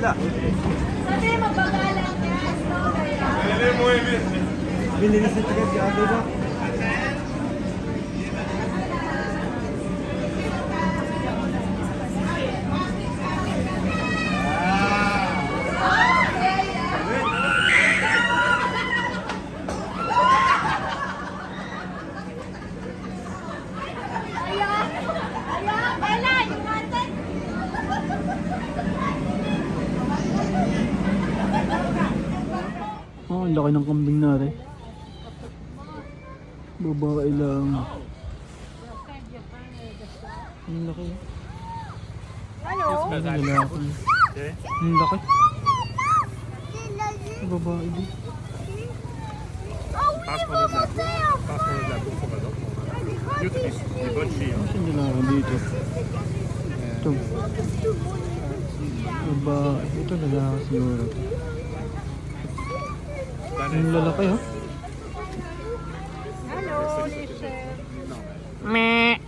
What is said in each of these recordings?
Ala. Sabi, mabagalan niya. Slow kaya. Binilisan agad si ate ba? Oh, ang laki ng kambing natin. Babae lang. Ang laki. Ano? Ang lalaki. Ang laki. Babae din. Passe pour de la bouffe pour eux. Io ti di bonne fille. Ano siya lalaki dito? Ito. Babae. Ito lalaki siguro. Ang lalaki oh. Hello, Lisha. Meh.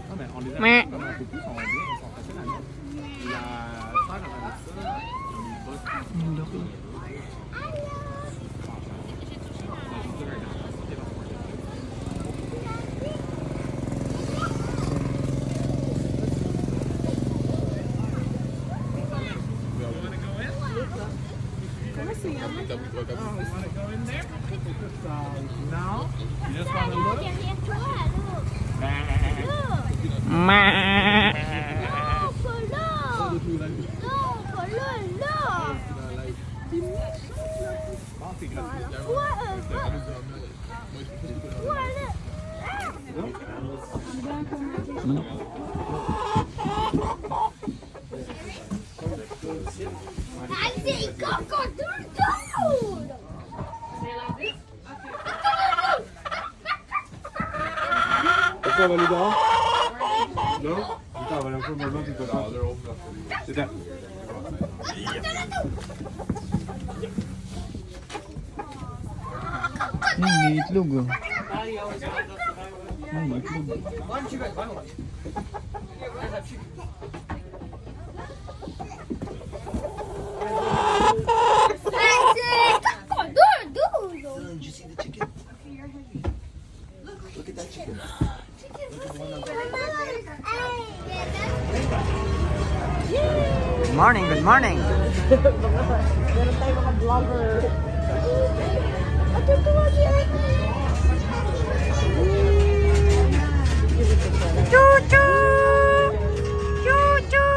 Vabbè, on les a Mais- comme un peu plus, on va dire, ils sont facile à nous. Il y a ça, j'en avais ça, il bosse plus. Ang laki. No? You just want to look? Ano? Pourquoi on va aller dehors? Non? Putain, on va aller un peu maintenant, tu peux pas. C'est bien. May itlog oh. May itlog. Did you see the chicken? Look at that chicken. Good morning, good morning. Meron tayo mga vlogger. Chuchu! Chuchu!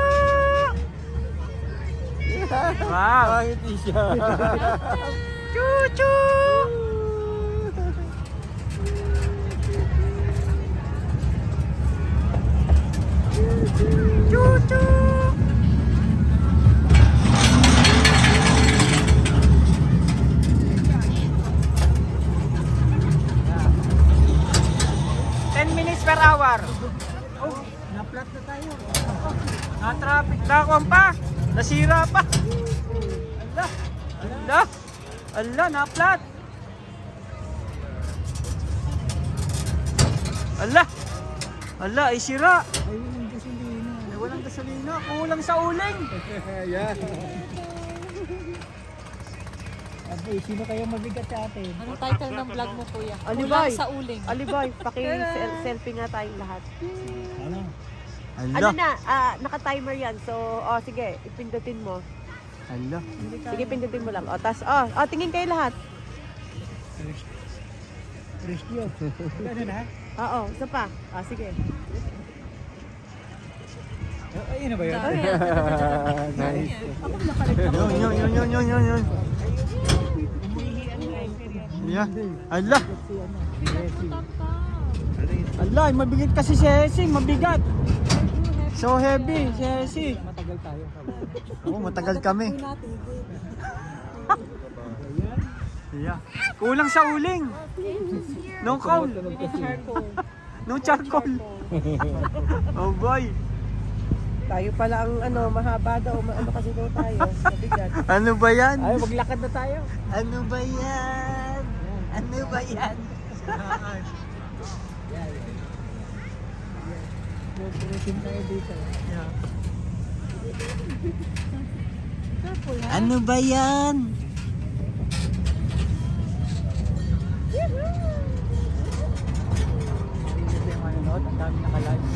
Wow! Pangiti siya. Chuchu! Chuchu! 10 minutes per hour. Oh, na-flat na tayo. Na-traffic na ako pa. Nasira pa. Ala. Ala. Ala, na-flat. Ala. Ala, ay sira. Ay, walang gasolina. Ay, walang gasolina. Kulang sa uling. Yeah. Abi, sino kaya mabigat sa atin? Anong title ng vlog mo, kuya? Alibay. Kulang sa uling. Alibay, paki-selfie nga tayong lahat. Ano? Ano na, naka-timer yan. So, sige, ipindutin mo. Ala. Sige, pindutin mo lang. Tingin kayo lahat. Prestyo. Ano na? Oo, isa pa. Sige. Ayun na ba yun? Nice. Yun. Yeah. Ala. Ala, mabigat kasi si Hesing, mabigat. So heavy, si Hesing. Matagal tayo. Oo, matagal kami. Yeah. Kulang sa uling. No coal. No charcoal. Oh boy. Tayo pala ang mahaba daw. Ano kasi daw tayo. Mabigat. Ano ba yan? Ay, maglakad na tayo. Ano ba yan? Ano ba yan? Mag-protein tayo dito. Yeah. Careful, ha? Ano ba yan? Ang dami naka-live.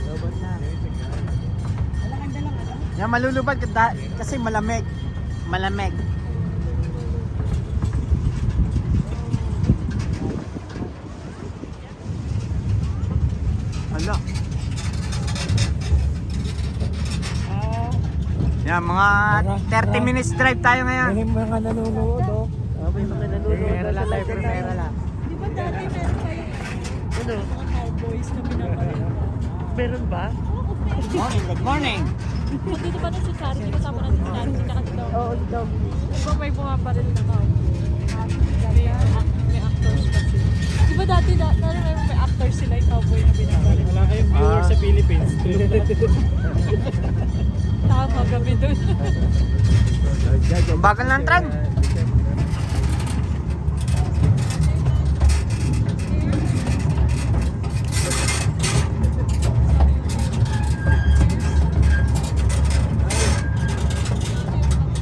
Lobot na. Yan, malulubad kasi malamig. Malamig. Hala. Yan, mga 30 minutes drive tayo ngayon. May mga nanonood, oh. May mga nanonood. Primera lang tayo, primera lang. Di ba dati meron kayo? Ano? Mga cowboys na pinapalita. Meron ba? Good morning, good morning. Kung dito ba na si Charity, kasama na si Charity, tsaka si Dom. Oo, ito. Di ba may bumabaril na cowboy? May actors kasi. Di ba dati, may actors sila yung cowboy na binabaril? Wala kayong viewer sa Philippines. Tama, gabi dun. Ang bagal ng trend.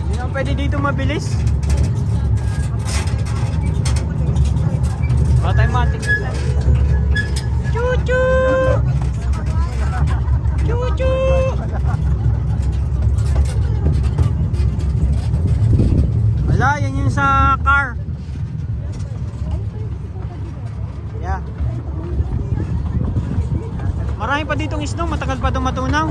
Hindi na pwede dito mabilis. Automatic. Chuchu! Chuchu! Wala, yan yung sa car. Yeah. Marami pa ditong snow, matagal pa itong matunaw.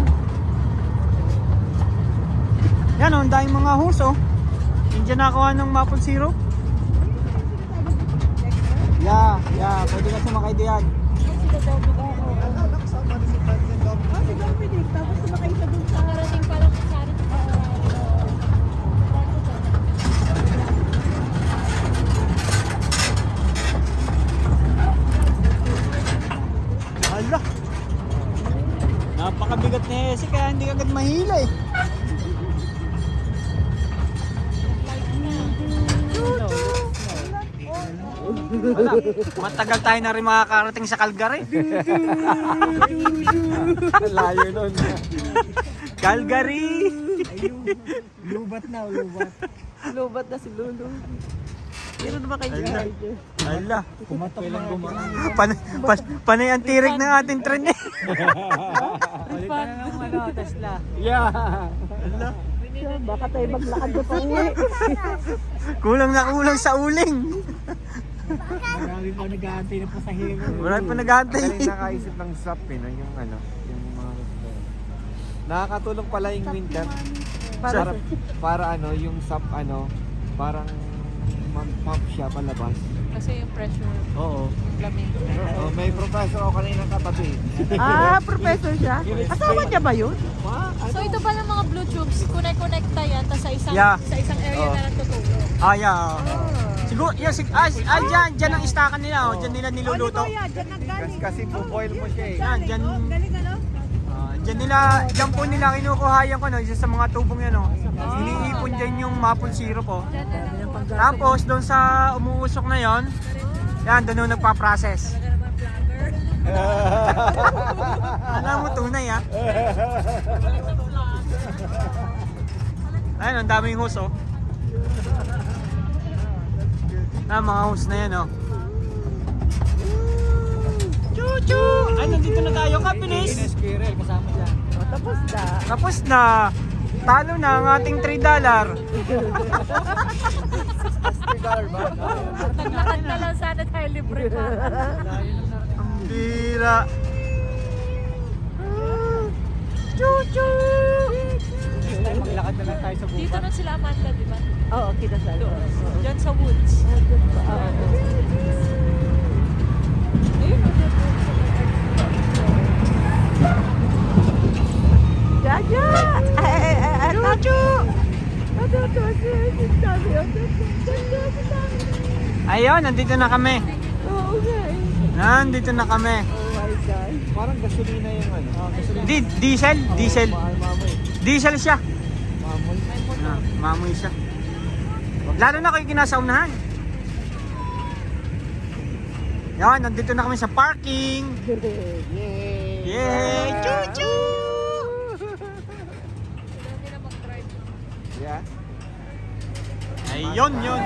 Yan o, ang daming mga hose oh. Hindi dyan nakakuha ng maple syrup. Yeah, pwede ka sumakay diyan. Nakarating pa lang si Charity. Hala. Napakabigat ni Esi kaya hindi agad mahila eh. Wala. Matagal tayo na rin makakarating sa Calgary. Layo nun. Calgary! Lubat na, lubat. Lubat na si Lulu. Meron na ba kayo? Hala. Kumatok na. Panay ang tirig ng ating tren eh. Tesla. Yeah. Hala. Baka tayo maglakad na pa uwi. Kulang na kulang sa uling. Marami pa nag-aantay na pasahero. Marami pa nag-aantay. Galing nakaisip ng SAP eh, no? Yung ano, yung mga... Nakakatulong pala yung winter. Para ano, yung SAP ano, parang map siya palabas. Kasi yung pressure, Oo. yung lamig. Oh, may professor ako kanina katabi. Ah, professor siya? Asawa niya ba yun? So ito pala mga blue tubes, connect-connecta yan, tapos Yeah. sa isang area na natutulog. Ah, yeah. Siguro, yeah, dyan ang istakan nila, oh. Dyan nila niluluto. Kasi po-boil mo siya eh. Yan, dyan. Dyan po nila kinukuha yan ko, no, isa sa mga tubong yan, oh. Iniipon dyan yung maple syrup, oh. Tapos, doon sa umuusok na yon, yan, doon yung nagpa-process. Alam mo, tunay, ah. Ayun, ang daming hose, oh. Ah, mga hose na yan, oh. Chuchu! Ay, nandito na tayo, Kapilis. Tapos na. Tapos na. Talo na ang ating $3. Naglakad na lang sana tayo libre pa. Ang bira. Chuchu! Maglakad na lang tayo sa Dito na sila Amanda, di ba? Oo, kita sa Doon. Diyan sa woods. Ayun, Jaja! Chuchu! Ayun, nandito na kami. Oo nga eh. Nandito na kami. Oh my God. Parang gasolina yung ano. Diesel? Diesel. Mamoy. Diesel siya. Mamoy. Ah, mamoy siya. Lalo na kayo kinasaunahan. Yan, nandito na kami sa parking. Yay! Yay! Choo-choo! Yeah. Ayun, yun.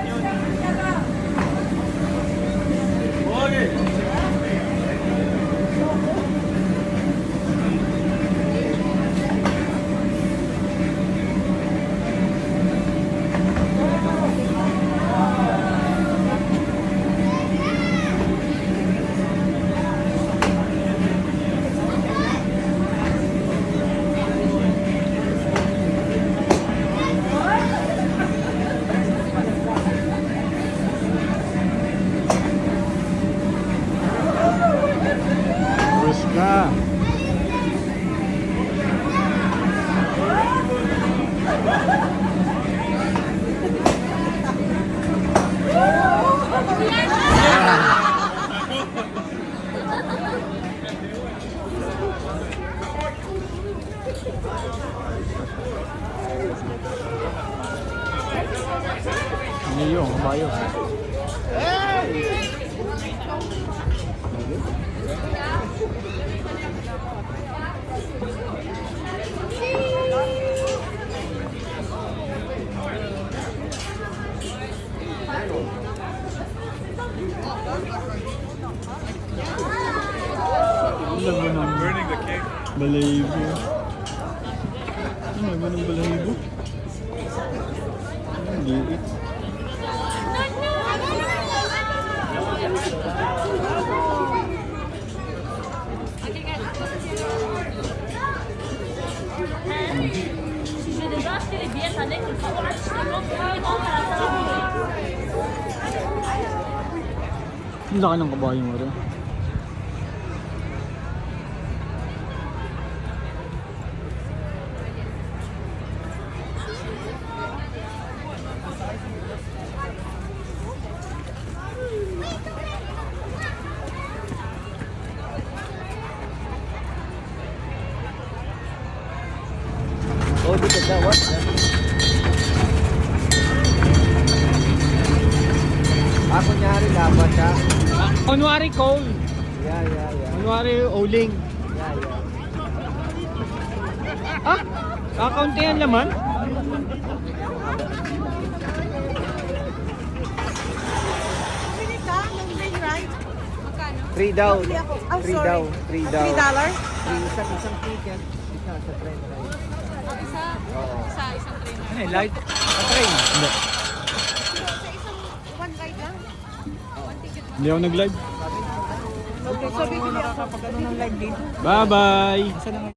Push ka. Ano yung kabayo? Burning the cake. Balahibo. Ano ba ng balahibo? Ang liit. Ang laki ng kabayo mo rin. Oh, look at that. What? Kunyari laban siya. Kunwari Cole. Yeah. Kunwari Oling. Yeah. Kakaunti yan laman? Bili ka ng main ride. Magkano? 3 daw. Bili ako. Oh, 3 sorry. daw. 3 daw. $3? Isang ticket. Isa sa train. Isa? Oo. Isang train. Ano eh, light? Train? Hindi. Sa isang one ride lang. Hindi ako nag-live. Okay, so bibili ako. Kapag ano ng live dito. Bye-bye!